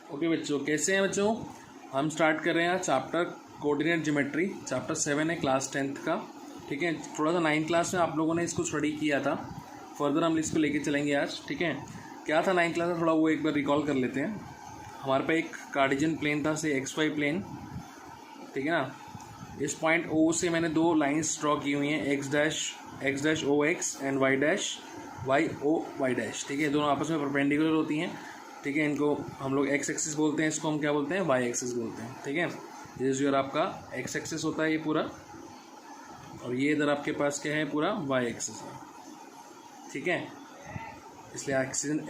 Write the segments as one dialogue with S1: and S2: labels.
S1: Okay बच्चों, कैसे हैं बच्चों? हम स्टार्ट कर रहे हैं चैप्टर कोऑर्डिनेट ज्योमेट्री, चैप्टर 7 है क्लास 10th का। ठीक है, थोड़ा सा 9th क्लास में आप लोगों ने इसको स्टडी किया था, फर्दर हम इसको लेके चलेंगे आज। ठीक है, क्या था 9th क्लास में, थोड़ा वो एक बार रिकॉल कर लेते हैं। हमारे पास एक कार्टेशियन प्लेन था, से XY प्लेन। ठीक है ना, इस पॉइंट O से मैंने दो लाइंस ड्रॉ की हुई हैं, x dash OX and y dash YO dash. ठीक है, दोनों आपस में परपेंडिकुलर होती हैं। ठीक है, इनको हम लोग x एक्सिस बोलते हैं, इसको हम क्या बोलते हैं, y एक्सिस बोलते हैं। ठीक है, दिस योर आपका x एक्सिस होता है ये पूरा, और ये इधर आपके पास क्या है, पूरा y एक्सिस है। ठीक है, इसलिए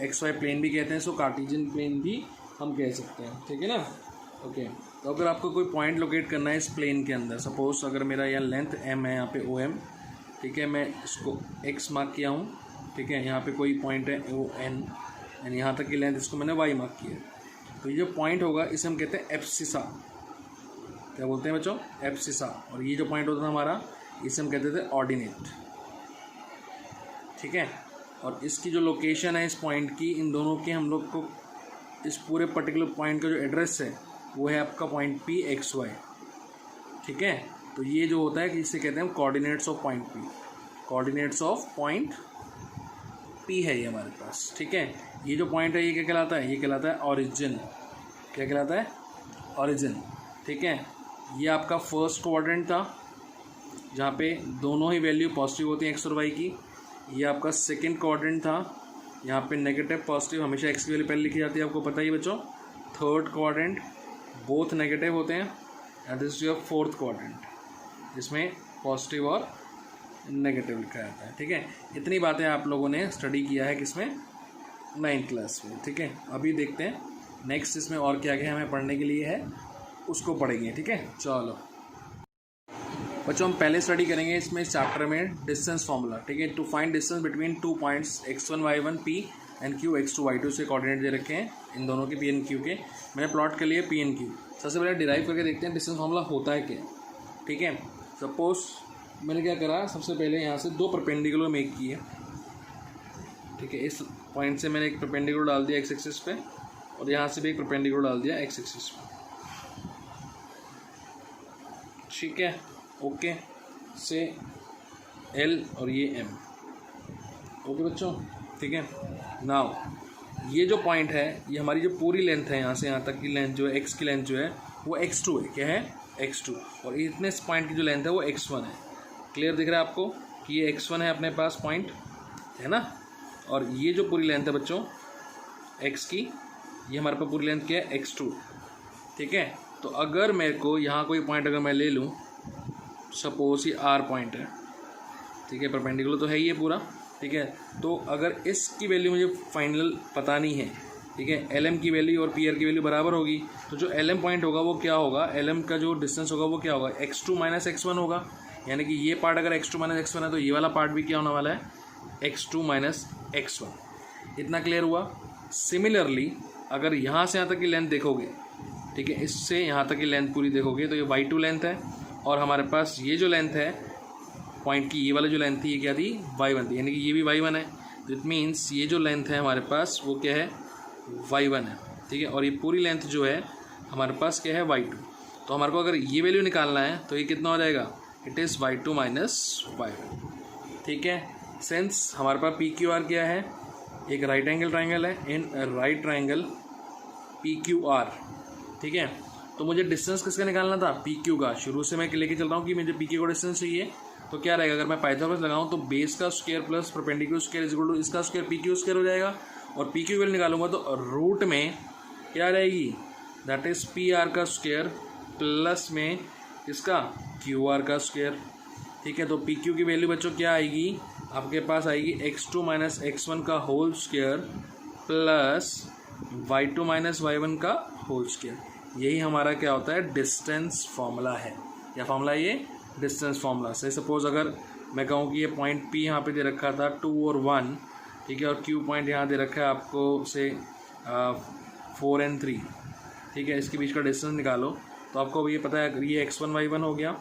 S1: XY प्लेन भी कहते हैं, इसको कार्टेशियन प्लेन भी हम कह सकते हैं। ठीक है ना। ओके, तो अगर आपको कोई पॉइंट लोकेट करना है इस प्लेन के अंदर, सपोज अगर मेरा यहाँ लेंथ m है, यहाँ पे OM। ठीक है, मैं इसको x मार्क किया हूँ। ठीक है, यहाँ पे कोई पॉइंट है ON, यानी यहाँ तक की लेंथ, इसको मैंने y मार्क किया है। तो ये जो पॉइंट होगा इसे हम कहते हैं एब्सिसा। क्या बोलते हैं बच्चों? एब्सिसा। और ये जो पॉइंट होता था हमारा, इसे हम कहते थे ऑर्डिनेट। ठीक है, और इसकी जो लोकेशन है इस पॉइंट की, इन दोनों की हम लोग को इस पूरे पर्टिकुलर पॉइंट का जो एड्रेस है वो है आपका पॉइंट PXY। ठीक है, तो ये जो होता है कि इसे कहते हैं हम coordinates of point P। Coordinates of point P है ये हमारे पास। ठीक है, ये जो पॉइंट है ये क्या कहलाता है? ये कहलाता है ओरिजिन। क्या कहलाता है? ओरिजिन। ठीक है, ये आपका फर्स्ट क्वाड्रेंट था जहाँ पे दोनों ही वैल्यू पॉजिटिव होती हैं x और y की। ये आपका सेकंड क्वाड्रेंट था, यहाँ पे नेगेटिव पॉजिटिव हमेशा x की वैल्यू पहले लिखी जाती है, आपको पता ही बच्चों। थर्ड क्वाड्रेंट बोथ नेगेटिव होते हैं, and this is your fourth quadrant जिसमें पॉजिटिव और नेगेटिव लिखा जाता है। ठीक है, इतनी बातें आप लोगों ने स्टडी किया है किसमें, 9th क्लास में। ठीक है, अभी देखते हैं नेक्स्ट इसमें और क्या क्या हमें पढ़ने के लिए है, उसको पढ़ेंगे। ठीक है, चलो बच्चों, हम पहले स्टडी करेंगे इसमें इस चैप्टर में डिस्टेंस फार्मूला। ठीक है, to find distance between two points x1 y1 P and Q x2 y2 से कोऑर्डिनेट दे रखे हैं इन दोनों के P एंड Q के। मैंने प्लॉट कर लिए P एंड Q। सबसे पहले डिराइव करके देखते हैं डिस्टेंस फार्मूला होता है क्या। ठीक है, सपोज मैंने क्या करा, सबसे पहले यहाँ से दो परपेंडिकुलर मेक किए। ठीक है, इस पॉइंट से मैंने एक परपेंडिकुलर डाल दिया x एक्सिस पे, और यहाँ से भी एक परपेंडिकुलर डाल दिया x एक्सिस पे। ठीक है, ओके, से L और ये M। ओके बच्चों, ठीक है। नाउ ये जो पॉइंट है, ये हमारी जो पूरी लेंथ है यहाँ से यहाँ तक की लेंथ जो है, x की लेंथ जो है वो x2 है। क्या है? x2। और इतने पॉइंट की जो लेंथ है वो x1 है। क्लियर दिख रहा है आपको कि ये x1 है अपने पास पॉइंट, है ना। और ये जो पूरी लेंथ है बच्चों x की, ये हमारे पास पूरी लेंथ क्या है? x2। ठीक है, तो अगर मेरे को यहाँ कोई पॉइंट अगर मैं ले लूँ, सपोज ये R पॉइंट है। ठीक है, परपेंडिकुलर तो है ही ये पूरा। ठीक है, तो अगर इसकी वैल्यू मुझे फाइनल पता नहीं है, ठीक है, LM की वैल्यू और PR की वैल्यू बराबर होगी, तो जो LM पॉइंट होगा वो क्या होगा, LM का जो डिस्टेंस होगा वो क्या होगा, x2 माइनस x1 होगा। यानी कि ये पार्ट अगर x2 माइनस x1 है तो ये वाला पार्ट भी क्या होने वाला है, x2 माइनस x1। इतना क्लियर हुआ। सिमिलरली अगर यहाँ से यहाँ तक की लेंथ देखोगे, ठीक है, इससे यहाँ तक की लेंथ पूरी देखोगे, तो ये y2 लेंथ है, और हमारे पास ये जो लेंथ है पॉइंट की, ये वाला जो लेंथ थी, ये क्या थी, y1 थी, यानी कि ये भी y1 है। तो इट मीन्स ये जो लेंथ है हमारे पास वो क्या है, y1 है। ठीक है, और ये पूरी लेंथ जो है हमारे पास क्या है, y2। तो हमारे को अगर ये वैल्यू निकालना है तो ये कितना हो जाएगा, it is y2 minus y1। ठीक है, सिंस हमारे पास PQR क्या है, एक राइट एंगल ट्राइंगल है, इन राइट ट्राइंगल PQR। ठीक है, तो मुझे डिस्टेंस किसका निकालना था, PQ का। शुरू से मैं लेके चल रहा हूँ कि मुझे PQ का डिस्टेंस चाहिए, तो क्या रहेगा, अगर मैं पाइथागोरस लगाऊँ तो बेस का square plus perpendicular square is equal to इसका स्क्वायर PQ स्क्वायर हो जाएगा। और PQ वैल्यू निकालूंगा तो रूट में क्या रहेगी, दैट इज PR का स्क्वायर प्लस में इसका QR का स्क्वायर। ठीक है, तो PQ की वैल्यू बच्चों क्या आएगी, आपके पास आएगी x2 माइनस x1 का whole square plus y2 minus y1 का होल स्क्वायर। यही हमारा क्या होता है, डिस्टेंस फार्मूला है। क्या फार्मूला है ये, डिस्टेंस फार्मूला। से सपोज अगर मैं कहूँ कि ये पॉइंट P यहाँ पे दे रखा था 2 और 1, ठीक है, और Q पॉइंट यहाँ दे रखा है आपको से 4 and 3। ठीक है, इसके बीच का डिस्टेंस निकालो, तो आपको ये पता है ये x1 y1 हो गया।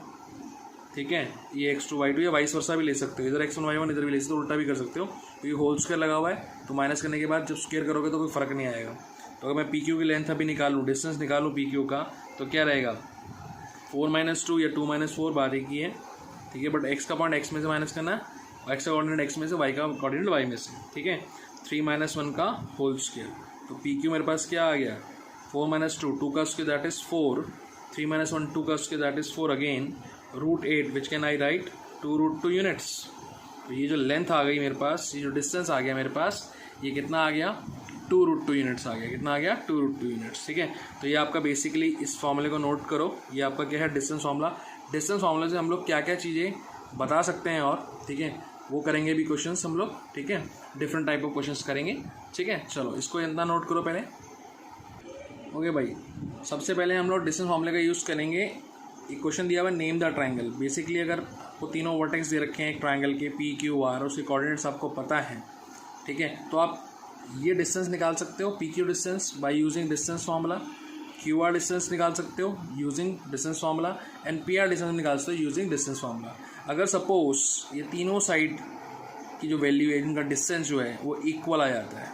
S1: ठीक है, ये x2 y2 या वाइस वर्सा भी ले सकते हो, इधर x1 y1 इधर भी ले सकते हो, उल्टा भी कर सकते हो। तो ये होल स्क्वायर लगा हुआ है, तो माइनस करने के बाद जब स्क्वायर करोगे तो कोई फ़र्क नहीं आएगा। तो अगर मैं पी क्यू की लेंथ अभी निकालूँ, डिस्टेंस निकालूँ पी क्यू का, तो क्या रहेगा 4 - 2 या 2 - 4 बात एक ही है, ठीक है। बट एक्स का पॉइंट एक्स में से माइनस करना है, एक्स का कोऑर्डिनेट एक्स में से, वाई का कोऑर्डिनेट वाई में से, ठीक है। 3 - 1 का होल स्क्वायर, तो पी क्यू मेरे पास क्या आ गया 4 - 2, 2 का स्क्वायर दैट इज़ 4, 3 - 1 2 का square that is 4 again, √8 which can I right 2√2 units. तो ये जो लेंथ आ गई मेरे पास, ये जो डिस्टेंस आ गया मेरे पास, ये कितना आ गया 2√2 यूनिट्स आ गया। कितना आ गया 2√2 यूनिट्स, ठीक है। तो ये आपका बेसिकली इस फॉर्मूले को नोट करो, ये आपका क्या है डिस्टेंस फार्मूला। डिस्टेंस फार्मूले से हम लोग क्या क्या चीज़ें बता सकते हैं और, ठीक है, वो करेंगे भी क्वेश्चंस हम लोग, ठीक है, डिफरेंट टाइप ऑफ क्वेश्चंस करेंगे, ठीक है। चलो इसको इतना नोट करो पहले। ओके भाई, सबसे पहले हम लोग डिस्टेंस फार्मूले का यूज़ करेंगे। एक क्वेश्चन दिया हुआ नेम द ट्राइंगल। बेसिकली अगर वो तीनों वर्टेक्स दे रखे हैं एक ट्राइंगल के पी क्यू आर, उसके कोऑर्डिनेट्स आपको पता है, ठीक है, तो आप ये डिस्टेंस निकाल सकते हो, P Q distance by using distance formula, Q R distance निकाल सकते हो using distance formula, and P R distance निकाल सकते हो यूजिंग डिस्टेंस फार्मूला। अगर सपोज ये तीनों साइड की जो वैल्यू है, इनका डिस्टेंस जो है वो इक्वल आ जाता है,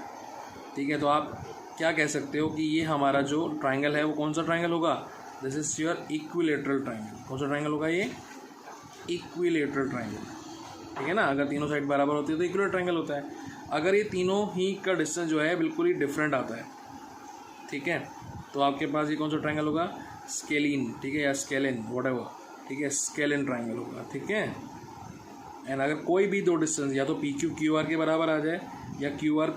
S1: ठीक है, तो आप क्या कह सकते हो कि ये हमारा जो ट्राइंगल है वो कौन सा ट्राइंगल होगा, this is your equilateral triangle. कौन सा ट्राइंगल होगा ये, इक्विलेटरल ट्राइंगल, ठीक है ना। अगर तीनों साइड बराबर होती है तो इक्विलेटरल ट्राइंगल होता है। अगर ये तीनों ही का डिस्टेंस जो है बिल्कुल ही डिफरेंट आता है, ठीक है, तो आपके पास ये कौन सा ट्राइंगल होगा, स्केलिन, ठीक है, या स्केलिन व्हाटएवर, ठीक है, स्केलिन ट्राइंगल होगा, ठीक है। एंड अगर कोई भी दो डिस्टेंस या तो पी क्यू क्यू आर के बराबर आ जाए, या क्यू आर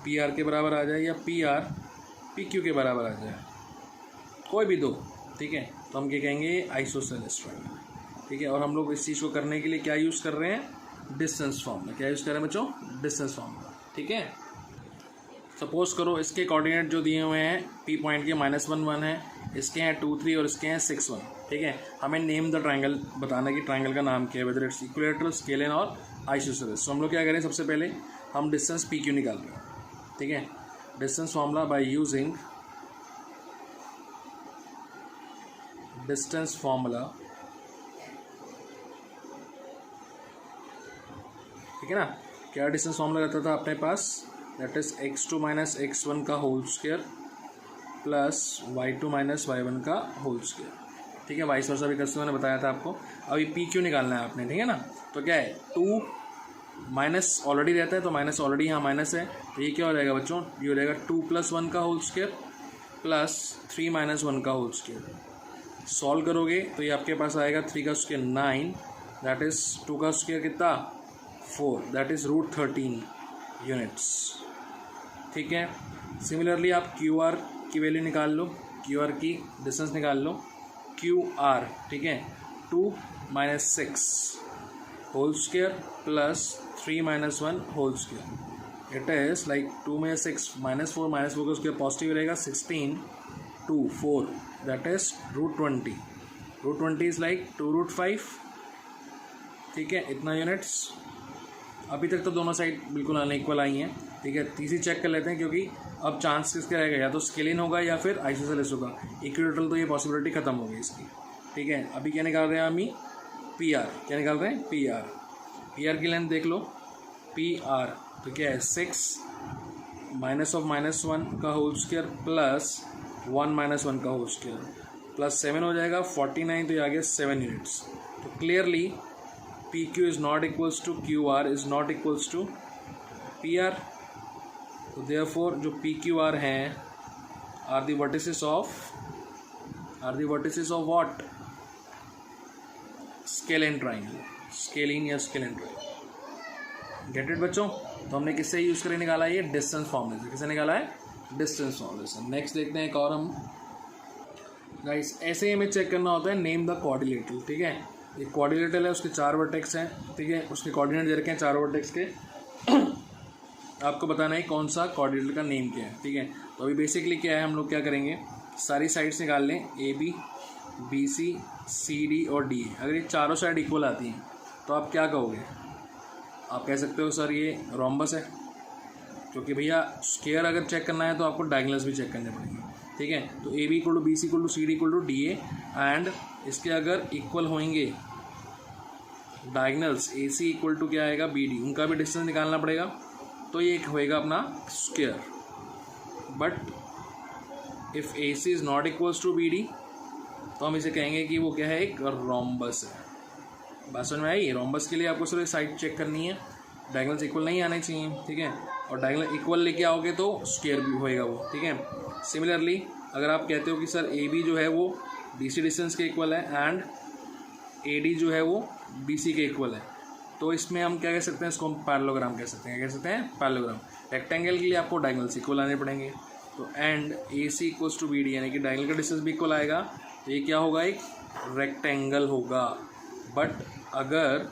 S1: पी आर के बराबर आ जाए, या पी आर पी क्यू के बराबर आ जाए, कोई भी दो, ठीक है, तो हम क्या कहेंगे आइसोसेलेस ट्राइंगल, ठीक है। और हम लोग इस चीज़ को करने के लिए क्या यूज़ कर रहे हैं, डिस्टेंस फार्मूला। क्या यूज़ कर रहे हैं बच्चों, डिस्टेंस फार्मूला, ठीक है। सपोज करो इसके कोऑर्डिनेट जो दिए हुए हैं पी पॉइंट के -1 1 है, इसके हैं 2 3 और इसके हैं 6 1, ठीक है। हमें नेम द ट्राइंगल बताना कि ट्राइंगल का नाम क्या है, वेदर इट्स इक्विलेटरल, स्केलिन और आइसोसेलेस। तो हम लोग क्या करें, सबसे पहले हम डिस्टेंस पी क्यू निकाल रहे हैं, ठीक है। Distance formula by using distance formula, ठीक है ना। क्या डिस्टेंस फार्मूला रहता था अपने पास, दैट इज x2 - x1 का whole square plus y2 - y1 का होल स्क्वायर, ठीक है। वाइस वर्सा भी करते मैंने बताया था आपको। अभी पी क्यू निकालना है आपने, ठीक है ना। तो क्या है 2 माइनस ऑलरेडी रहता है, तो माइनस ऑलरेडी यहाँ माइनस है, तो ये क्या हो जाएगा बच्चों, ये हो जाएगा 2 + 1 का होल स्क्वायर प्लस 3 - 1 का होल स्क्वायर। सॉल्व करोगे तो ये आपके पास आएगा 3 का स्क्वायर 9, दैट इज 2 का स्क्वायर कितना 4, दैट इज √13 यूनिट्स, ठीक है। सिमिलरली आप क्यू आर की वैल्यू निकाल लो, क्यू आर की डिस्टेंस निकाल लो, क्यू आर, ठीक है, 2 - 6 whole square plus 3 - 1 whole square. It is like 2 में 6 -4 का स्क्वायर पॉजिटिव रहेगा, 16 2 4 दैट इज √20, √20 इज लाइक 2√5, ठीक है, इतना यूनिट्स। अभी तक तो दोनों साइड बिल्कुल अनइक्वल आई हैं, ठीक है। तीसरी चेक कर लेते हैं, क्योंकि अब चांस किसका रहेगा, या तो स्केलिन होगा या फिर आइसोसेलेस होगा। इक्विलेटरल तो ये पॉसिबिलिटी खत्म हो गई इसकी, ठीक है। अभी क्या निकाल रहे हैं हम, पी आर, क्या निकाल रहे हैं पी आर। पी आर की लेंथ देख लो, पी आर तो क्या है 6 -1 का होल स्क्वायर प्लस 1 - 1 का होल स्क्वायर प्लस 7 हो जाएगा 49, तो ये आ गया 7 यूनिट्स। तो clearly P Q is not equals to Q R is not equals to P R. तो देयरफॉर जो पी क्यू आर हैं are the vertices of what, scalene triangle, scalene या स्केलिन ट्राइंगल। गेट इट बच्चों। तो हमने किससे use करके निकाला है, ये डिस्टेंस फॉर्मूले से। किससे निकाला है, डिस्टेंस फॉर्मूले से। नेक्स्ट देखते हैं एक और हम गाइस, ऐसे ही हमें चेक करना होता है नेम द कोऑर्डिनेटर, ठीक है। एक कोऑर्डिनेटर है, उसके 4 वर्टेक्स हैं, ठीक है, उसके कोऑर्डिनेट दे रखे हैं 4 वर्टेक्स के। आपको बताना है कौन सा कोऑर्डिनेटर का नेम क्या है, ठीक है। तो अभी बेसिकली क्या है, हम लोग क्या करेंगे, सारी साइड्स निकाल लें, A B, B C, C D और डी। अगर ये चारों साइड इक्वल आती हैं तो आप क्या कहोगे, आप कह सकते हो सर ये रोम्बस है, क्योंकि भैया स्क्वायर अगर चेक करना है तो आपको डायगोनल्स भी चेक करने पड़ेंगे, ठीक है। तो A B = B C = C D = D A, and इसके अगर इक्वल होंगे डायगोनल्स, ए सी = क्या आएगा बी डी, उनका भी डिस्टेंस निकालना पड़ेगा। तो ये एक होएगा अपना square, but if A C is not equals to B D तो हम इसे कहेंगे कि वो क्या है, एक रोम्बस है। बात समझ में आई? रोम्बस के लिए आपको सिर्फ साइड चेक करनी है, डायगोनल्स इक्वल नहीं आने चाहिए, ठीक है, और डायगोनल इक्वल लेके आओगे तो स्क्वायर भी होएगा वो, ठीक है। सिमिलरली अगर आप कहते हो कि सर ए बी जो है वो बी सी डिस्टेंस के इक्वल है एंड ए डी जो है वो बी सी के इक्वल है, तो इसमें हम क्या कह सकते हैं, इसको हम पैरेललोग्राम कह सकते हैं। क्या कह सकते हैं? पैरेललोग्राम। रेक्टेंगल के लिए आपको डायगोनल्स इक्वल आने पड़ेंगे, तो and A C equals to B D, यानी कि डायगोनल का डिस्टेंस भी इक्वल आएगा, तो ये क्या होगा, एक रेक्टेंगल होगा। बट अगर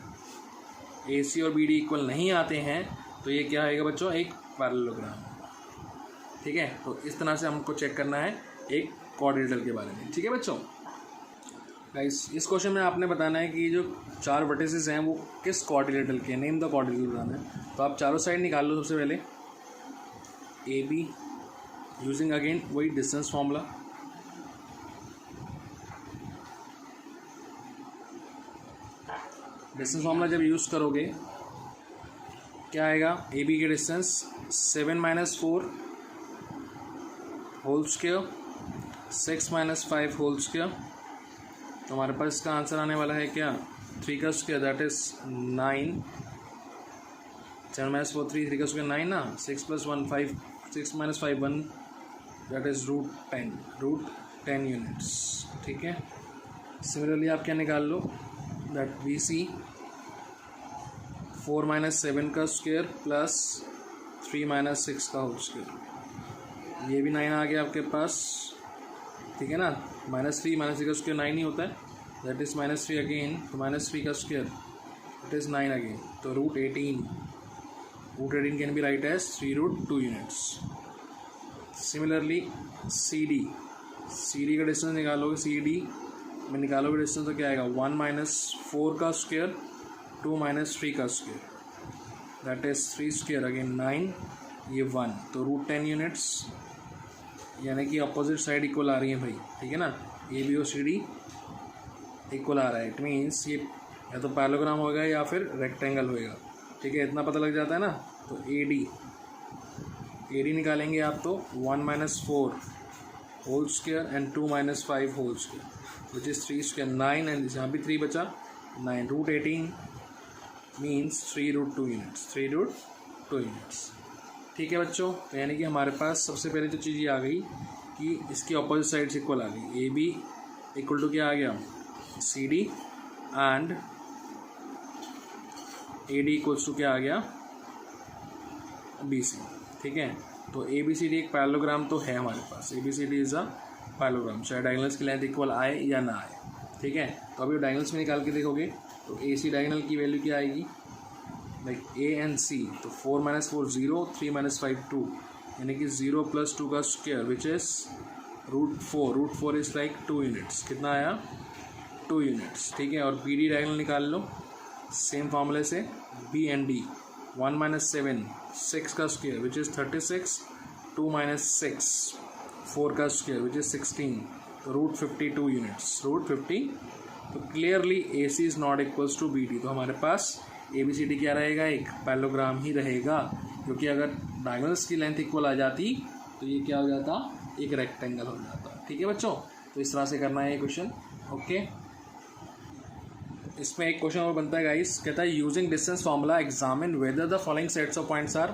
S1: ए सी और बी डी इक्वल नहीं आते हैं तो ये क्या आएगा बच्चों, एक पैरेललोग्राम, ठीक है। तो इस तरह से हमको चेक करना है एक क्वाड्रिलेटरल के बारे में, ठीक है बच्चों। गाइस इस क्वेश्चन में आपने बताना है कि जो 4 वर्टिसेस हैं वो किस क्वाड्रिलेटरल के, नेम द क्वाड्रिलेटरल है। तो आप चारों साइड निकाल लो। सबसे पहले ए बी यूजिंग अगेन वही डिस्टेंस फॉर्मूला, डिस्टेंस फार्मूला जब यूज़ करोगे क्या आएगा, ए बी के distance 7 - 4 whole square 6 - 5 whole square, तो हमारे पास इसका आंसर आने वाला है क्या, 3 का स्क्वायर दैट इज़ 9, 7 - 4 3 का स्क्वायर 9 ना, 6 + 1 5, 6 - 5 1 दैट इज़ √10 यूनिट्स, ठीक है। सिमिलरली आप क्या निकाल लो, दैट बी सी 4 - 7 का स्क्वायर प्लस 3 - 6 का होल स्क्वायर, ये भी 9 आ गया आपके पास, ठीक है ना। -3 - 3 का स्क्वायर 9 ही होता है, दैट इज़ -3 अगेन, तो -3 का स्क्वायर दैट इज़ 9 अगेन, तो √18 can be write as 3√2 units. Similarly C D का डिस्टेंस निकालोगे, सी डी में निकालोगे डिस्टेंस तो क्या आएगा, 1 - 4 का स्क्वायर 2 - 3 का square that is 3 square again 9, ये 1, तो √10 यूनिट्स, यानी कि अपोजिट साइड इक्वल आ रही है भाई, ठीक है ना। ए बी और सी डी इक्वल आ रहा है, इट मीन्स ये या तो पैरेललोग्राम होगा या फिर रेक्टेंगल होएगा, ठीक है, इतना पता लग जाता है ना। तो ए डी निकालेंगे आप तो 1 - 4 whole square and 2 - 5 whole square which is 3 square 9, and यहाँ भी 3 बचा 9, √18 मीन्स 3√2 यूनिट्स, ठीक है बच्चों। तो यानी कि हमारे पास सबसे पहले तो चीज़ ये आ गई कि इसकी अपोजिट साइड्स इक्वल आ गई, ए बी इक्वल टू क्या आ गया, C D, and A D equals to क्या आ गया, बी सी, ठीक है। तो ए बी सी डी एक पैरेललोग्राम तो है हमारे पास, A B C D is a parallelogram, चाहे डायगोनल्स की लेंथ इक्वल आए या ना आए, ठीक है। तो अभी डायगोनल्स में निकाल के देखोगे तो ए सी डायगोनल की वैल्यू क्या आएगी, लाइक ए एंड सी, तो 4 - 4 0, 3 - 5 2, यानी कि 0 + 2 का square which is √4 is like 2 units, कितना आया, 2 यूनिट्स, ठीक है। और बी डी डायगोनल निकाल लो सेम फार्मूले से, बी एंड डी 1 - 7 6 का स्क्वायर विच इज़ 36, 2 - 6 4 का स्क्वायर विच इज़ 16, तो √52 यूनिट्स, √50। तो clearly A C is not equals to B D, तो हमारे पास ए बी सी डी क्या रहेगा, एक पैरेललोग्राम ही रहेगा, क्योंकि अगर डायगोनल्स की लेंथ इक्वल आ जाती तो ये क्या हो जाता, एक रेक्टेंगल हो जाता, ठीक है बच्चों। तो इस तरह से करना है ये क्वेश्चन, ओके। इसमें एक क्वेश्चन और बनता है गाइस, कहता है using distance formula examine whether the following sets of points are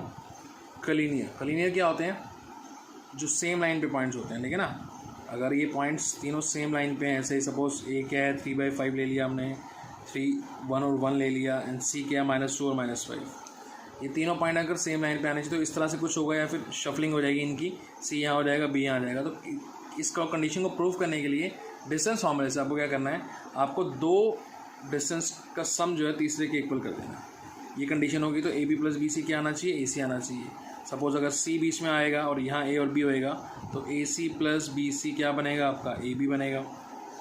S1: collinear क्या होते हैं, जो सेम लाइन पे पॉइंट्स होते हैं, ठीक है ना। अगर ये पॉइंट्स तीनों सेम लाइन पे हैं, ऐसे सपोज ए क्या है 3/5 ले लिया हमने, 3 1 और 1 ले लिया, एंड सी क्या है -2 और -5, ये तीनों पॉइंट अगर सेम लाइन पे आने चाहिए तो इस तरह से कुछ होगा, या फिर शफलिंग हो जाएगी इनकी, सी यहाँ हो जाएगा, बी यहाँ आ जाएगा। तो इसका कंडीशन को प्रूव करने के लिए डिस्टेंस फार्मूले से आपको क्या करना है, आपको 2 डिस्टेंस का सम जो है तीसरे के इक्वल कर देना है। ये कंडीशन होगी तो ए बी + बी सी क्या आना चाहिए, ए सी आना चाहिए। सपोज अगर सी बीच में आएगा और यहाँ ए और बी होएगा तो ए सी + बी सी क्या बनेगा आपका, ए बी बनेगा।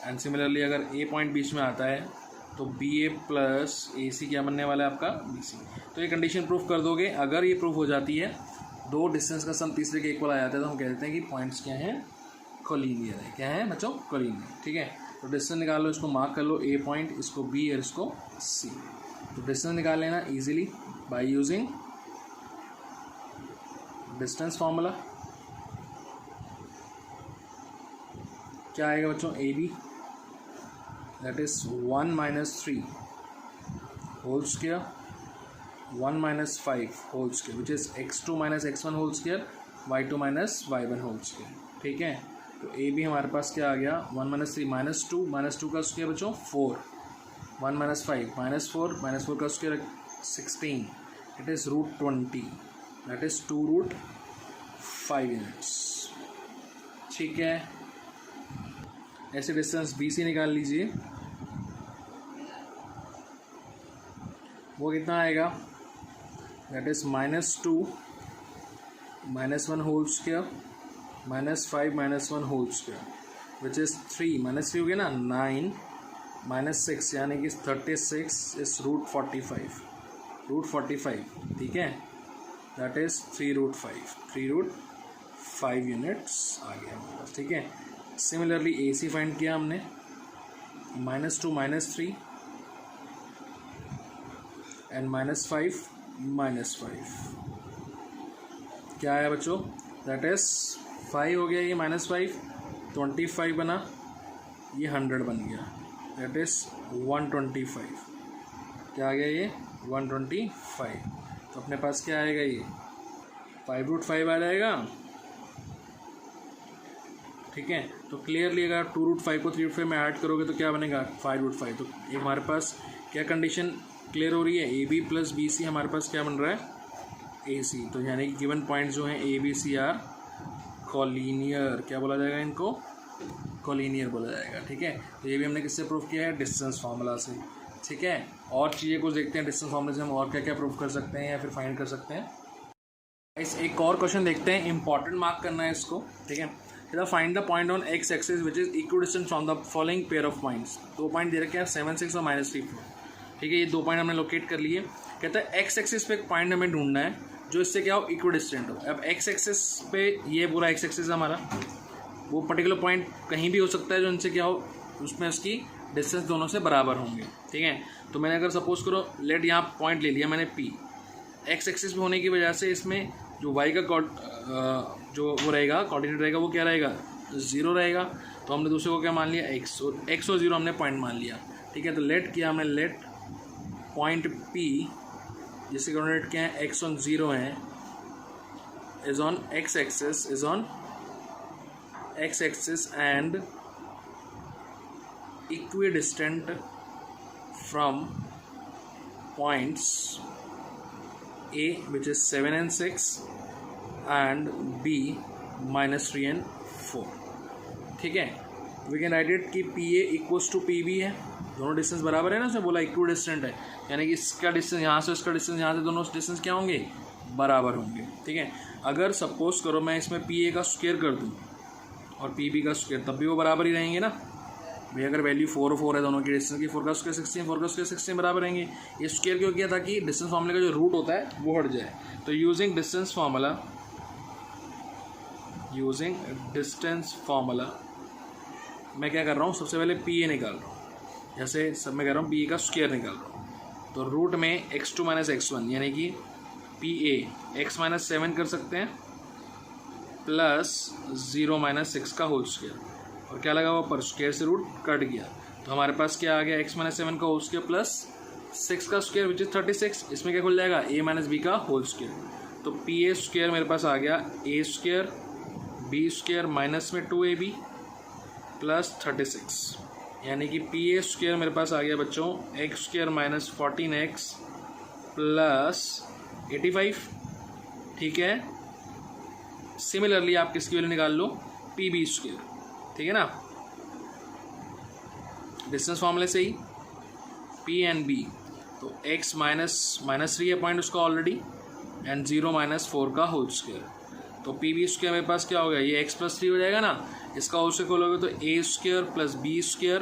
S1: एंड सिमिलरली अगर ए पॉइंट बीच में आता है तो बी ए + ए सी क्या बनने वाला है आपका, बी सी। तो ये कंडीशन प्रूफ कर दोगे, अगर ये प्रूफ हो जाती है 2 डिस्टेंस का सम तीसरे के इक्वल आ जाता है तो हम कहते हैं कि पॉइंट्स क्या हैं, कोलिनियर है। क्या है बच्चों, कोलिनियर, ठीक है। तो डिस्टेंस निकाल लो, इसको मार्क कर लो, ए पॉइंट, इसको बी और इसको सी। तो डिस्टेंस निकाल लेना easily by using distance formula, क्या आएगा बच्चों, A B that is 1 minus 3 whole square 1 minus 5 whole square which is x2 minus x1 whole square y2 minus y1 whole square. ठीक है, तो ए बी हमारे पास क्या आ गया, 1 माइनस 3 माइनस टू का स्क्वायर बच्चों 4, 1 माइनस 5 माइनस फोर का square 16, it is root 20 that is 2 root 5 units. ठीक है, ऐसे डिस्टेंस बी सी निकाल लीजिए, वो कितना आएगा, that is -2 -1 whole square -5 -1 whole square which is 3 -3 हो गया ना 9 -6 यानी कि 36 इज रूट 45 ठीक है, दैट इज़ 3 रूट 5 यूनिट्स आ गया हमारे पास। ठीक है, सिमिलरली ए सी फाइंड किया हमने, -2 -3 एंड -5 -5 क्या आया बच्चों, दैट इज़ 5 हो गया, ये -5 25 बना, ये 100 बन गया, दैट इज़ 125 क्या आ गया, ये 125। तो अपने पास क्या आएगा, ये 5 रूट 5 आ जाएगा। ठीक है, तो क्लियरली अगर 2 रूट 5 को 3 रूट 5 में ऐड करोगे तो क्या बनेगा, 5 रूट 5। तो ये हमारे पास क्या कंडीशन क्लियर हो रही है, A B plus B C हमारे पास क्या बन रहा है, ए सी। तो यानी कि गिवन पॉइंट जो हैं ए बी सी आर कॉलीनियर, क्या बोला जाएगा इनको, कॉलीनियर बोला जाएगा। ठीक है, तो ये भी हमने किससे प्रूव किया है, डिस्टेंस फार्मूला से। ठीक है, और चीज़ें कुछ देखते हैं डिस्टेंस फार्मूला से हम और क्या क्या प्रूव कर सकते हैं या फिर फाइंड कर सकते हैं। इस एक और क्वेश्चन देखते हैं, इंपॉर्टेंट मार्क करना है इसको। ठीक है, find the point on X axis which is equidistant from the following pair of points. 2 point दे रखे हैं 7 6 और -3 4। ठीक है, ये 2 पॉइंट हमने लोकेट कर लिए। कहता है एक्स एक्सिस पे एक पॉइंट हमें ढूंढना है जो इससे क्या हो, इक्विडिस्टेंट हो। अब एक्स एक्सिस पे ये पूरा एक्स एक्सिस हमारा, वो पर्टिकुलर पॉइंट कहीं भी हो सकता है जो इनसे क्या हो, उसमें उसकी डिस्टेंस दोनों से बराबर होंगे। ठीक है, तो मैंने अगर सपोज करो लेट यहाँ पॉइंट ले लिया मैंने पी, एक्स एक्सिस पे होने की वजह से इसमें जो वाई का जो वो रहेगा कोऑर्डिनेट रहेगा वो क्या रहेगा, 0 रहेगा। तो हमने दूसरे को क्या मान लिया, एक्स, और एक्स और 0 हमने पॉइंट मान लिया। ठीक है, तो लेट किया हमने, लेट पॉइंट पी जिसके कोऑर्डिनेट क्या है, एक्स ऑन 0 है, is on X axis, is on X axis and equidistant from points A which is 7 and 6 and B -3 and 4। ठीक है, वी कैन राइट इट कि P A equals to P B है, दोनों distance बराबर है ना, उसने बोला इक्विडिस्टेंट है, यानी कि इसका डिस्टेंस यहाँ से इसका डिस्टेंस यहाँ से, दोनों डिस्टेंस क्या होंगे, बराबर होंगे। ठीक है, अगर सपोज करो मैं इसमें पी ए का स्क्वायर कर दूँ और पी बी का स्क्वायर, तब भी वो बराबर ही रहेंगे ना भाई। अगर वैल्यू 4 और 4 है दोनों की डिस्टेंस की, 4 का स्क्वायर 16, 4 का स्क्वायर 16 बराबर रहेंगे। ये स्क्वायर क्यों किया, ताकि डिस्टेंस फार्मूले का जो रूट होता है वो हट जाए। तो यूजिंग डिस्टेंस फार्मूला मैं क्या कर रहा हूँ, सबसे पहले पी ए निकाल रहा हूँ, जैसे सब मैं कह रहा हूँ पी ए का स्क्वायर निकाल रहा हूँ। तो रूट में x2 माइनस x1 यानी कि पी ए एक्स माइनस 7 कर सकते हैं प्लस 0 माइनस 6 का होल स्क्वायर, और क्या लगा हुआ पर, स्क्वायर से रूट कट गया। तो हमारे पास क्या आ गया, x माइनस 7 का होल स्क्वायर प्लस 6 का स्क्वायर विच इज़ 36। इसमें क्या खुल जाएगा, a माइनस बी का होल स्क्वायर। तो पी ए स्क्वायर मेरे पास आ गया a square b square minus में 2ab प्लस 36, यानी कि पी ए स्क्वायर मेरे पास आ गया बच्चों x square minus 14x plus 85। ठीक है, सिमिलरली आप किसकी वैल्यू निकाल लो, पी बी स्क्वायर। ठीक है ना, डिस्टेंस फॉर्मूले से ही पी एंड बी, तो x -3 है पॉइंट उसका ऑलरेडी, एंड 0 - 4 का होल स्क्वायर। तो पी बी स्क्वायर मेरे पास क्या हो गया, ये x + 3 हो जाएगा ना, इसका होल स्क्वायर खोलोगे तो a square plus b square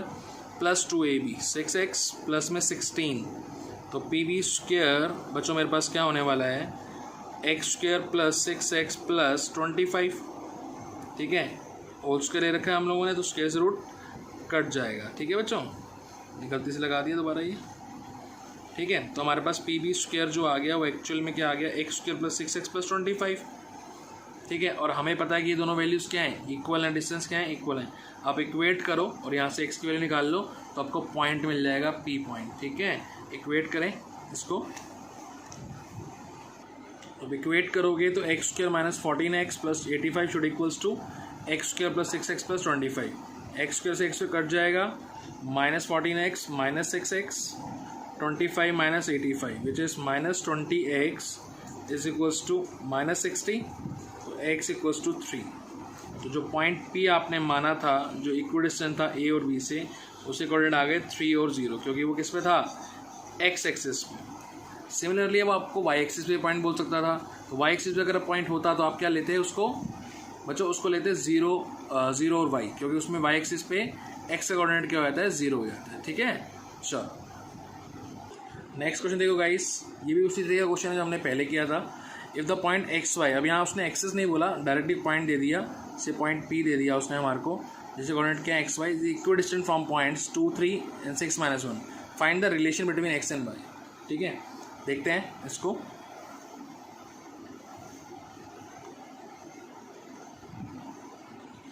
S1: plus 2ab 6x plus में 16। तो पी बी स्क्वायर बच्चों मेरे पास क्या होने वाला है, x square plus 6x plus 25। ठीक है, होल स्क्वायर ले रखा है हम लोगों ने, तो स्क्वायर से रूट कट जाएगा। ठीक है बच्चों, गलती से लगा दिया दोबारा ये। ठीक है, तो हमारे पास पी बी स्क्वायर जो आ गया वो एक्चुअल में क्या आ गया, x square plus 6x plus 25। ठीक है, और हमें पता है कि ये दोनों वैल्यूज़ क्या हैं, इक्वल हैं, डिस्टेंस क्या है, इक्वल हैं। आप इक्वेट करो और यहाँ से एक्स की वैल्यू निकाल लो तो आपको पॉइंट मिल जाएगा पी पॉइंट। ठीक है, इक्वेट करें इसको, तो इक्वेट करोगे तो x square minus 14x plus 85 should equals to x square plus 6x plus 25। X square से एक्स कट जाएगा, minus 14x minus 6x 25 minus 85 which is minus 20x is equals to minus 60, तो x equals to 3। तो जो point P आपने माना था जो equal distance था A और B से, उसे कोऑर्डिनेट आ गए 3 और 0, क्योंकि वो किस पे था, x एक्सिस में। सिमिलरली अब आपको y एक्सिस पे पॉइंट बोल सकता था, तो y एक्सिस पे अगर पॉइंट होता तो आप क्या लेते हैं उसको बच्चों, उसको लेते हैं 0 और y, क्योंकि उसमें y एक्सिस पे x का कोऑर्डिनेट क्या हो जाता है, 0 हो जाता है। ठीक है, चलो नेक्स्ट क्वेश्चन देखो गाइस, ये भी उसी तरीके का क्वेश्चन है जो हमने पहले किया था। If the point x y, अब यहाँ उसने एक्सेस नहीं बोला, डायरेक्टली पॉइंट दे दिया, से पॉइंट पी दे दिया उसने हमारे को, जैसे कोऑर्डिनेट क्या x y equal distant from points 2, 3 and 6, -1, find the relation between x and y. ठीक है, देखते हैं इसको।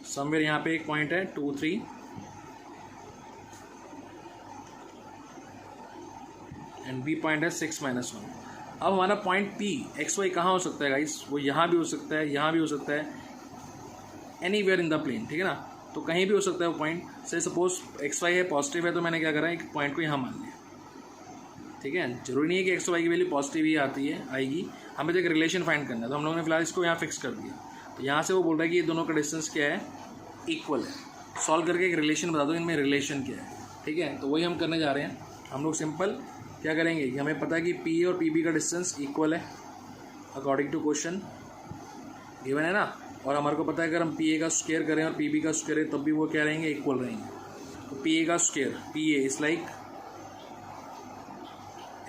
S1: समवेयर यहाँ पे एक पॉइंट है 2, 3 एंड बी पॉइंट है 6, -1। अब हमारा पॉइंट पी एक्स वाई कहाँ हो सकता है गाइस, वो यहाँ भी हो सकता है, यहाँ भी हो सकता है, एनीवेयर इन द प्लेन। ठीक है ना, तो कहीं भी हो सकता है वो पॉइंट। से सपोज एक्स वाई है, पॉजिटिव है, तो मैंने क्या करा, एक पॉइंट को यहाँ मान लिया। ठीक है, जरूरी नहीं है कि एक्स वाई की वैल्यू पॉजिटिव ही आती है, आएगी, हमें तो एक रिलेशन फाइंड करना है, तो हम लोगों ने फिलहाल इसको यहाँ फिक्स कर दिया। तो यहाँ से वो बोल रहा है कि ये दोनों का डिस्टेंस क्या है, इक्वल है। सॉल्व करके एक रिलेशन बता दो, इनमें रिलेशन क्या है। ठीक है, तो वही हम करने जा रहे हैं। हम लोग सिंपल क्या करेंगे कि हमें पता है कि पी और पी बी का डिस्टेंस इक्वल है अकॉर्डिंग टू क्वेश्चन गिवन है ना, और हमारे को पता है अगर हम पी ए का स्क्वायर करें और पी बी का स्क्वायर है तब भी वो क्या रहेंगे, इक्वल रहेंगे। तो पी ए का square, P A is like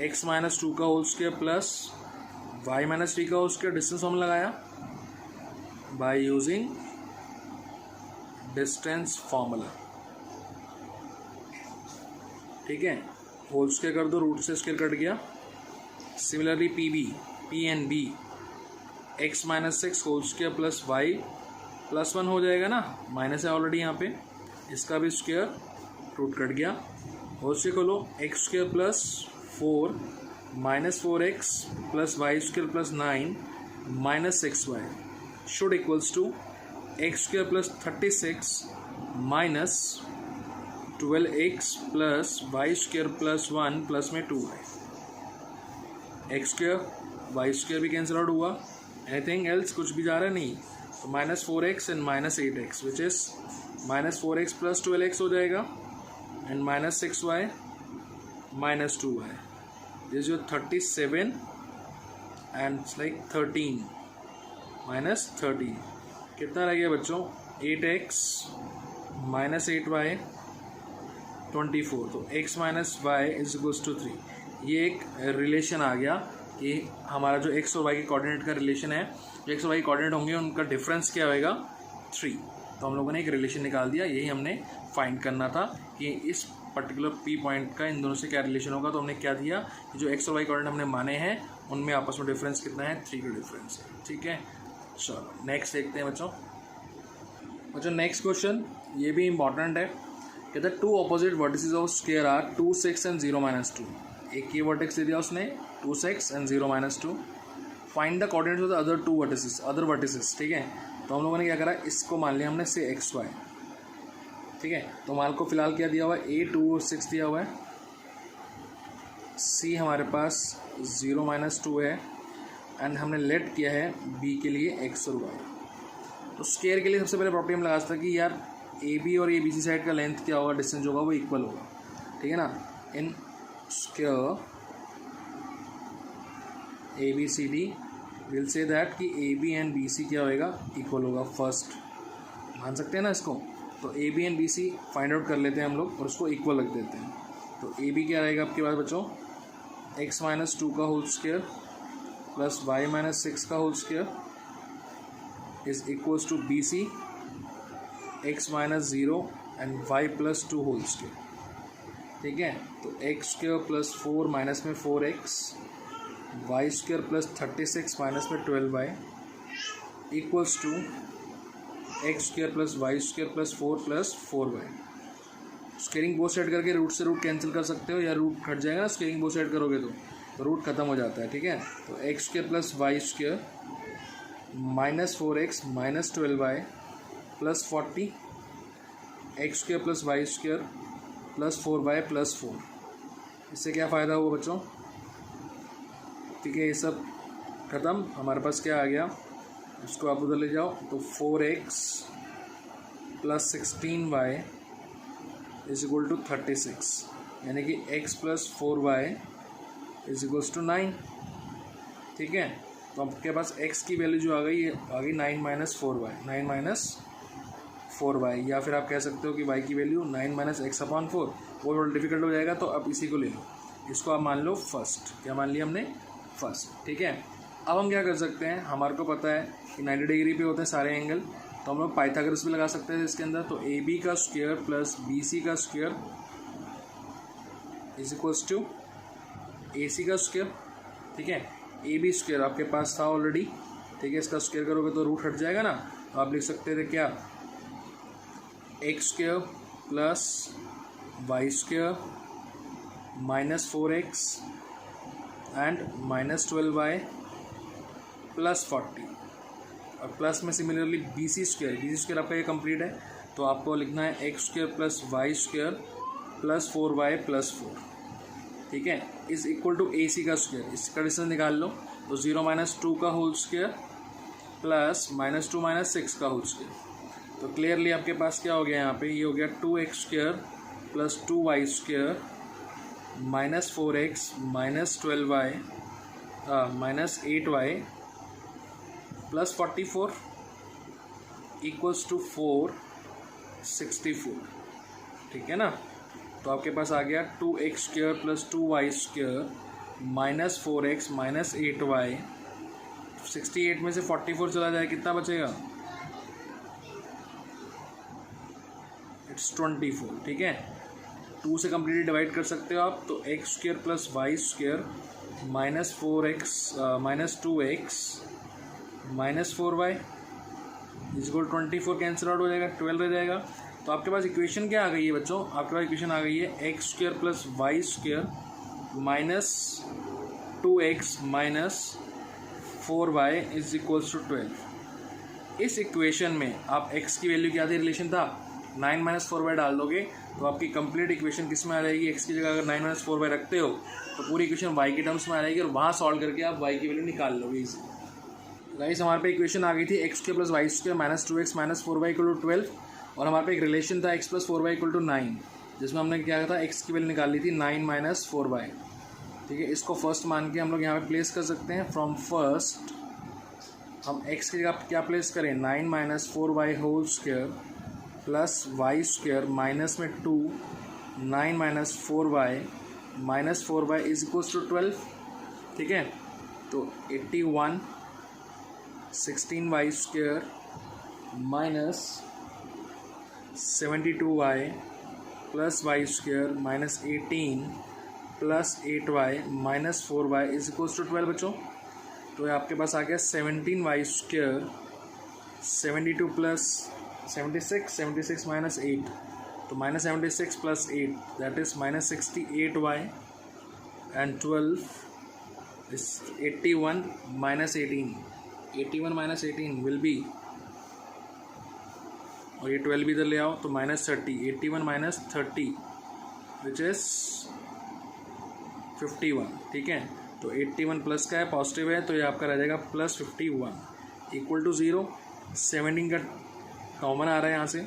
S1: x minus 2 का whole square plus y minus 3 का होल स्क्वायर, डिस्टेंस हम लगाया बाय यूजिंग डिस्टेंस फॉर्मूला। ठीक है, होल स्क्वायर कर दो, रूट से स्क्वायर कट गया। Similarly P B, P and B x minus 6 whole square plus y plus 1 हो जाएगा ना, माइनस है ऑलरेडी यहाँ पे, इसका भी स्क्वायर, रूट कट गया। होल स्क्वायर खोलो, x square plus 4 minus 4x plus y square plus 9 minus 6y should equals to x square plus 36 minus 12x plus y square plus 1 plus में 2y। X square y square भी cancel out हुआ, anything else कुछ भी जा रहा है नहीं, तो minus 4x and minus 8x which is minus 4x plus 12x हो जाएगा and minus 6y minus 2y। This is your 37 and it's like 13 minus 13, कितना रह गया बच्चों, 8x माइनस 8y 24, तो x minus y is equals to 3। ये एक relation आ गया कि हमारा जो x और y के कोऑर्डिनेट का रिलेशन है, जो x और y कोऑर्डिनेट होंगे उनका डिफरेंस क्या होएगा, 3। तो हम लोगों ने एक रिलेशन निकाल दिया, यही हमने फाइंड करना था कि इस पर्टिकुलर P पॉइंट का इन दोनों से क्या रिलेशन होगा। तो हमने क्या दिया कि जो x और y कोऑर्डिनेट हमने माने हैं उनमें आपस में डिफरेंस कितना है, 3 का डिफरेंस है। ठीक है, चलो नेक्स्ट देखते हैं बच्चों नेक्स्ट क्वेश्चन, ये भी इंपॉर्टेंट है। कहता है 2 opposite vertices of square are 2, 6 and 0, -2। एक ये वर्टेक्स दे दिया उसने 2, 6 and 0, -2। Find the coordinates of the other 2 other vertices. ठीक है, तो हम लोगों ने क्या करा, इसको मान लिया हमने से एक्स वाई। ठीक है, तो हमारे को फिलहाल क्या दिया हुआ है, A 2 और 6 दिया हुआ है, C हमारे पास 0, -2 है एंड हमने लेट किया है B के लिए x और y। तो स्क्वायर के लिए सबसे पहले प्रॉपर्टी हम लगा सकते हैं कि यार AB और ABC साइड का लेंथ क्या होगा, डिस्टेंस होगा वो इक्वल होगा। ठीक है ना, in square ABCD will say that कि AB एंड BC क्या होएगा, इक्वल होगा। फर्स्ट मान सकते हैं ना इसको, तो AB and BC find out कर लेते हैं हम लोग और उसको इक्वल रख देते हैं। तो AB क्या रहेगा आपके पास बच्चों, x माइनस 2 का whole square plus y minus 6 का whole square is equals to BC x minus 0 and y plus 2 whole square. ठीक है, तो x स्क्वायर प्लस 4 माइनस में 4x, y square plus 36 minus में 12y equals to x square plus y square plus 4y। Squaring both side करके root से root cancel कर सकते हो, या रूट कट जाएगा ना स्क्वेयरिंग बोथ साइड करोगे तो रूट खत्म हो जाता है, ठीक है। तो x square plus y square -4x minus 12y plus 40, x square plus y square plus 4y plus 4। इससे क्या फ़ायदा हुआ बच्चों, ठीक है। ये सब ख़त्म, हमारे पास क्या आ गया, इसको आप उधर ले जाओ तो 4x plus 16y is equal to 36, यानी कि x plus 4y is equals to 9, ठीक है। तो आपके पास x की वैल्यू जो आ गई ये आ गई 9 माइनस 4y, या फिर आप कह सकते हो कि y की वैल्यू 9 माइनस एक्स अपॉन 4। वो थोड़ा डिफिकल्ट हो जाएगा, तो अब इसी को ले लो, इसको आप मान लो फर्स्ट। क्या मान लिया हमने, फर्स्ट, ठीक है। अब हम क्या कर सकते हैं, हमारे को पता है कि 90 डिग्री पे होते हैं सारे एंगल, तो हम लोग पाइथागोरस भी लगा सकते हैं इसके अंदर। तो ए बी का स्क्वायर प्लस बी सी का square is equals to A C का स्क्वायर, ठीक है। ए बी स्क्वायर आपके पास था ऑलरेडी, ठीक है। इसका स्क्वायर करोगे तो रूट हट जाएगा ना, तो आप लिख सकते थे क्या, x square plus y square minus 4x and minus 12y plus 40, और प्लस में सिमिलरली बी सी स्क्वायर आपका ये कंप्लीट है, तो आपको लिखना है x square plus y square plus 4y plus 4, ठीक है, is equal to A C का स्क्वायर। इसका डिस्टेंस निकाल लो, तो 0 माइनस 2 का होल स्क्वायर प्लस -2 माइनस 6 का होल स्क्वायर। तो क्लियरली आपके पास क्या हो गया यहाँ पे, ये हो गया 2x square plus 2y square minus 4x minus 12y minus 8y plus 44 equals to 464, ठीक है ना। तो आपके पास आ गया 2x square plus 2y square minus 4x minus 8y। 68 में से 44 चला जाए कितना बचेगा, इट्स 24, ठीक है। 2 से कम्प्लीटली डिवाइड कर सकते हो आप, तो x square plus y square minus 4x minus 2x minus 4y is equal 24, cancel out हो जाएगा, 12 रह जाएगा। तो आपके पास इक्वेशन क्या आ गई है बच्चों, आपके पास इक्वेशन आ गई है x square plus y square minus 2x minus 4y is equals to 12। इस इक्वेशन में आप x की वैल्यू क्या थी, रिलेशन था 9 माइनस 4y डाल दोगे, तो आपकी कंप्लीट इक्वेशन किस में आ जाएगी, x की जगह अगर 9 माइनस 4y रखते हो तो पूरी इक्वेशन y के टर्म्स में आ जाएगी, और वहाँ सॉल्व करके आप y की वैल्यू निकाल लोगे इजी। गाइस हमारे पे इक्वेशन आ गई थी x square plus y square minus 2x minus 4y equal to 12, और हमारे पे एक रिलेशन था x plus 4y equal to 9, जिसमें हमने क्या था, x की वैल्यू निकाल ली थी 9 माइनस 4y, ठीक है। इसको फर्स्ट मान के हम लोग यहाँ पे प्लेस कर सकते हैं। फ्रॉम फर्स्ट हम x की जगह क्या प्लेस करें, 9 minus 4y whole square plus y square minus में 2 9 minus 4y minus 4y is equals to 12, ठीक है। तो 81 16y स्क्वायर minus 72y plus y square minus 18 plus 8y minus 4y is equals to 12 बच्चों। तो ये आपके पास आ गया 17y स्क्वायर 72 प्लस 76 माइनस 8, तो minus 76 plus 8 that is minus 68y and 12 is 81 minus 81 minus 18 will be, और ये 12 भी इधर ले आओ तो माइनस 30, 81 माइनस 30 विच इज 51, ठीक है। तो 81 प्लस का है, पॉजिटिव है, तो ये आपका रह जाएगा प्लस 51 इक्वल टू 0। 17 का कॉमन आ रहा है यहाँ से,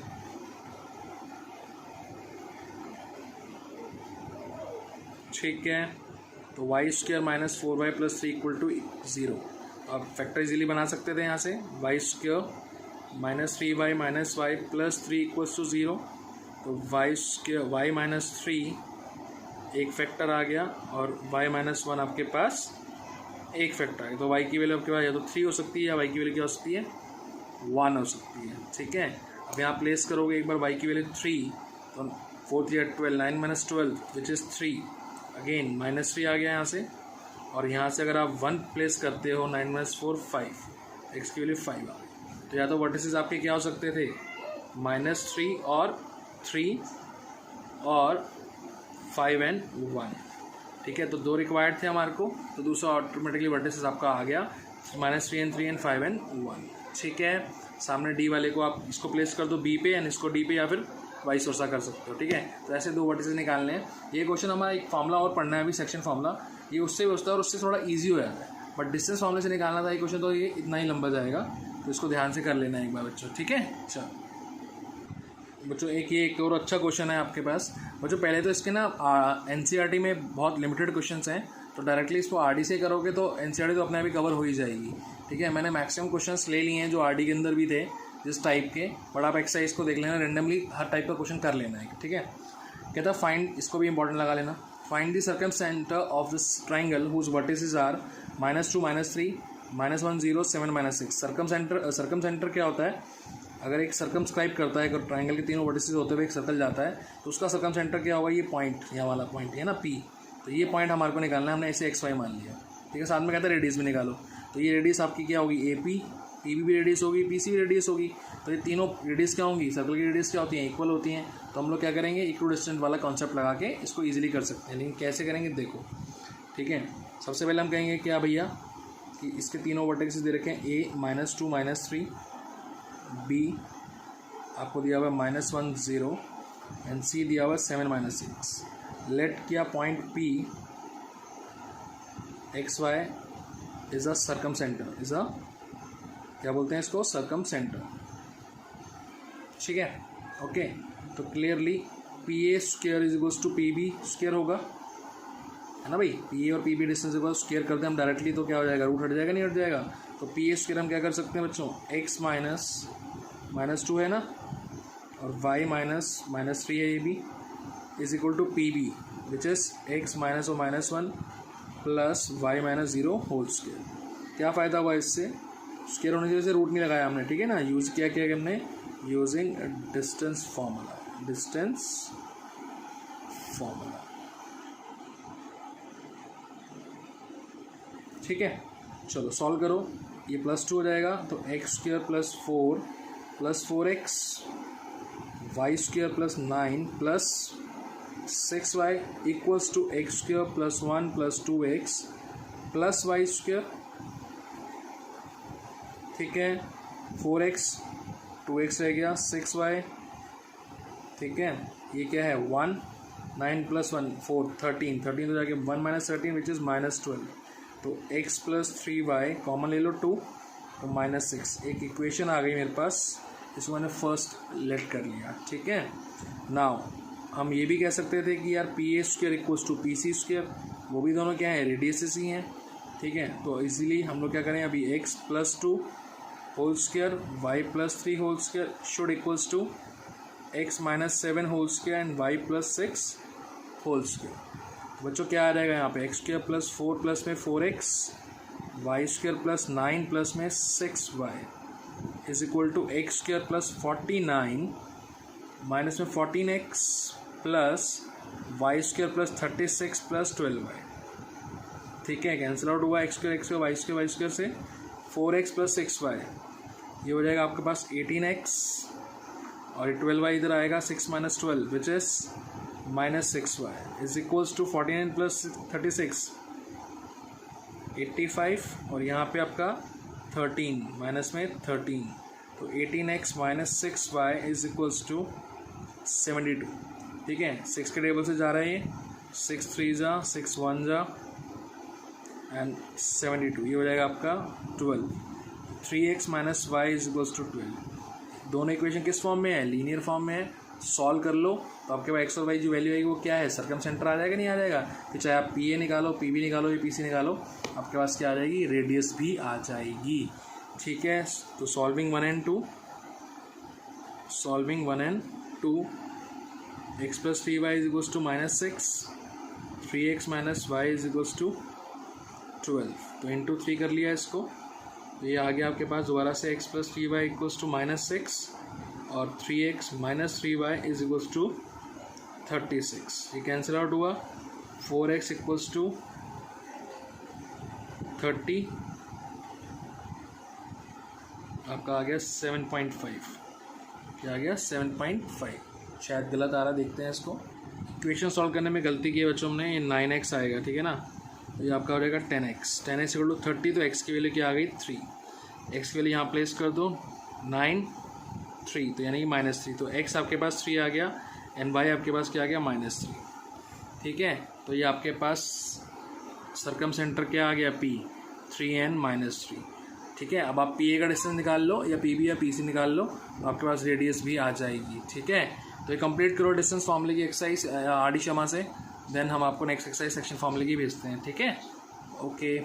S1: ठीक है। तो y square minus 4y plus 3 equal to 0। आप फैक्टर इजीली बना सकते थे यहाँ से, y square minus 3y minus y plus 3 equals to 0। तो वाई स्क्वायर वाई माइनस 3 एक फैक्टर आ गया, और y माइनस 1 आपके पास एक फैक्टर है। तो y की वैल्यू आपके पास या तो 3 हो सकती है, या y की वैल्यू क्या हो सकती है, 1 हो सकती है, ठीक है। अब यहाँ प्लेस करोगे एक बार y की वैल्यू 3, तो 4 3 12 9 minus 12 which is 3, again minus 3 आ गया यहाँ से, और यहाँ से अगर आप 1 प्लेस करते हो 9 माइनस 4 5, x की वैल्यू 5 आ गई। तो या तो वर्टिसेस आपके क्या हो सकते थे, -3 और 3 और 5 एंड 1, ठीक है। तो 2 रिक्वायर्ड थे हमारे को, तो दूसरा ऑटोमेटिकली वर्टिसेस आपका आ गया -3 एंड 3 एंड 5 एंड 1, ठीक है। सामने डी वाले को आप इसको प्लेस कर दो बी पे एंड इसको डी पे, या फिर वाइस वर्सा कर सकते हो, ठीक है। तो ऐसे 2 वर्टिसेस निकालने हैं। ये क्वेश्चन हमारा एक फार्मूला और पढ़ना है अभी, सेक्शन फार्मूला, ये उससे भी होता है और उससे थोड़ा ईजी हो जाता है, बट डिस्टेंस फार्मूले से निकालना था ये क्वेश्चन, तो ये इतना ही लंबा जाएगा, तो इसको ध्यान से कर लेना है एक बार बच्चों, ठीक है। चलो बच्चों एक और अच्छा क्वेश्चन है आपके पास बच्चों। पहले तो इसके ना एनसीईआरटी में बहुत लिमिटेड क्वेश्चंस हैं, तो डायरेक्टली इसको आरडी से करोगे तो एनसीईआरटी तो अपने आप ही कवर हो ही जाएगी, ठीक है। मैंने मैक्सिमम क्वेश्चंस ले लिए हैं जो आरडी के अंदर भी थे जिस टाइप के, बट आप एक्सरसाइज को देख लेना, रेंडमली हर टाइप का क्वेश्चन कर लेना है, ठीक है। कहता फाइंड, इसको भी इंपॉर्टेंट लगा लेना, find the circumcentre of this triangle whose vertices are -2 -3 -1 0 7 -6। Circumcentre क्या होता है, अगर एक सर्कमस्क्राइब करता है, अगर ट्राइंगल के तीनों वर्टिसेस होते हुए एक सर्कल जाता है तो उसका सर्कमसेंटर क्या होगा, ये पॉइंट, यहाँ वाला पॉइंट है ना P, तो ये पॉइंट हमारे को निकालना है, हमने इसे XY मान लिया, ठीक है। साथ में कहता है रेडियस भी निकालो, तो ये रेडियस आपकी क्या होगी AP, PB भी रेडियस होगी, PC भी रेडियस होगी, तो ये तीनों रेडियस क्या होंगी, सर्कल की रेडियस क्या होती हैं, इक्वल होती हैं। तो हम लोग क्या करेंगे, इक्विडिस्टेंट वाला कॉन्सेप्ट लगा के इसको ईजिली कर सकते हैं, लेकिन कैसे करेंगे देखो, ठीक है। सबसे पहले हम कहेंगे क्या भैया कि इसके तीनों वर्टेक्सेस दे रखे हैं, A -2 -3, B आपको दिया हुआ है -1 0 एंड C दिया हुआ है 7 -6। लेट क्या point P XY is a circum centre, is a क्या बोलते हैं इसको, सर्कम सेंटर, ठीक है। ओके, तो clearly PA square is equals to PB square होगा, है ना भाई। PA और PB डिस्टेंस इक्वल स्क्वायर करते हैं हम डायरेक्टली, तो क्या हो जाएगा, रूट हट जाएगा, नहीं हट जाएगा। तो PA स्क्वायर हम क्या कर सकते हैं बच्चों, x -2 है ना, और y -3 है ये भी, is equal to PB which is x -1 plus y -0 whole square. क्या फ़ायदा हुआ इससे, स्क्वायर होने की वजह से रूट नहीं लगाया हमने, ठीक है ना। यूज़ किया हमने यूजिंग डिस्टेंस फॉर्मूला, ठीक है। चलो सॉल्व करो, ये +2 हो जाएगा, तो x² + 4 + 4x, y² + 9 + 6y equals to x² + 1 + 2x + y², ठीक है। 4x 2x रह गया, 6y, ठीक है। ये क्या है 1, 9 + 1 4 13 तो जाके 1 - 13 विच इज़ -12, तो x + 3y कॉमन ले लो 2, तो -6। एक इक्वेशन आ गई मेरे पास, इसको मैंने फर्स्ट लेट कर लिया, ठीक है। नाउ हम ये भी कह सकते थे कि यार PA² इक्वल्स टू PC², वो भी दोनों क्या है, रेडियसेस ही हैं, ठीक है। तो इजीली हम लोग क्या करें, अभी x + 2 whole square, y + 3 whole square should equals to x -7 whole square and y + 6 whole square. बच्चों क्या आ जाएगा यहाँ पे, x² + 4 प्लस में 4x, y² + 9 प्लस में 6y is equal to x² + 49 minus में 14x प्लस y² + 36 + 12y, ठीक है। कैंसिल आउट हुआ x² y² से 4x + 6y, ये हो जाएगा आपके पास 18x, और 12y इधर आएगा 6 - 12 which is -6y is equals to 49 + 36 85, और यहाँ पे आपका 13 माइनस में 13, तो 18x - 6y is equals to 72, ठीक है। 6 के टेबल से जा रहे हैं, 6 3 जा 6 1 जा एंड 72, ये हो जाएगा आपका 12। 3x - y is equals to 12। दोनों इक्वेशन किस फॉर्म में है, लीनियर फॉर्म में है। सॉल्व कर लो तो आपके पास x और y जो वैल्यू आएगी वो क्या है, सर्कम सेंटर आ जाएगा, नहीं आ जाएगा। फिर चाहे आप PA निकालो, PB निकालो या PC निकालो, आपके पास क्या आ जाएगी, रेडियस भी आ जाएगी, ठीक है। तो solving 1 and 2, x + 3y is equals to -6, 3x - y is equals to 12, तो इंटू 3 कर लिया इसको, तो ये आ गया आपके पास दोबारा से x + 3y इक्वल्स टू -6 और 3x - 3y is equals to 36, ये कैंसिल आउट हुआ। 4x इक्वल्स टू 30 आपका आ गया 7.5। क्या आ गया 7.5। शायद गलत आ रहा, देखते हैं इसको। इक्वेशन सॉल्व करने में गलती की है बच्चों हमने, ये 9x आएगा, ठीक है ना। तो ये आपका हो जाएगा 10x। 10x इक्वल टू 30, तो x की वैल्यू क्या आ गई 3। x की वैल्यू यहाँ प्लेस कर दो 9 3, तो यानी कि -3। तो x आपके पास 3 आ गया एंड y आपके पास क्या आ गया -3, ठीक है। तो ये आपके पास सर्कम सेंटर क्या आ गया P 3n -3, ठीक है। अब आप पी ए का डिस्टेंस निकाल लो या पी बी या पी सी निकाल लो, तो आपके पास रेडियस भी आ जाएगी, ठीक है। तो ये कंप्लीट करो डिस्टेंस फार्मूले की एक्सरसाइज आर डी शर्मा से, देन हम आपको नेक्स्ट एक्सरसाइज सेक्शन फार्मूले की भेजते हैं, ठीक है। ओके।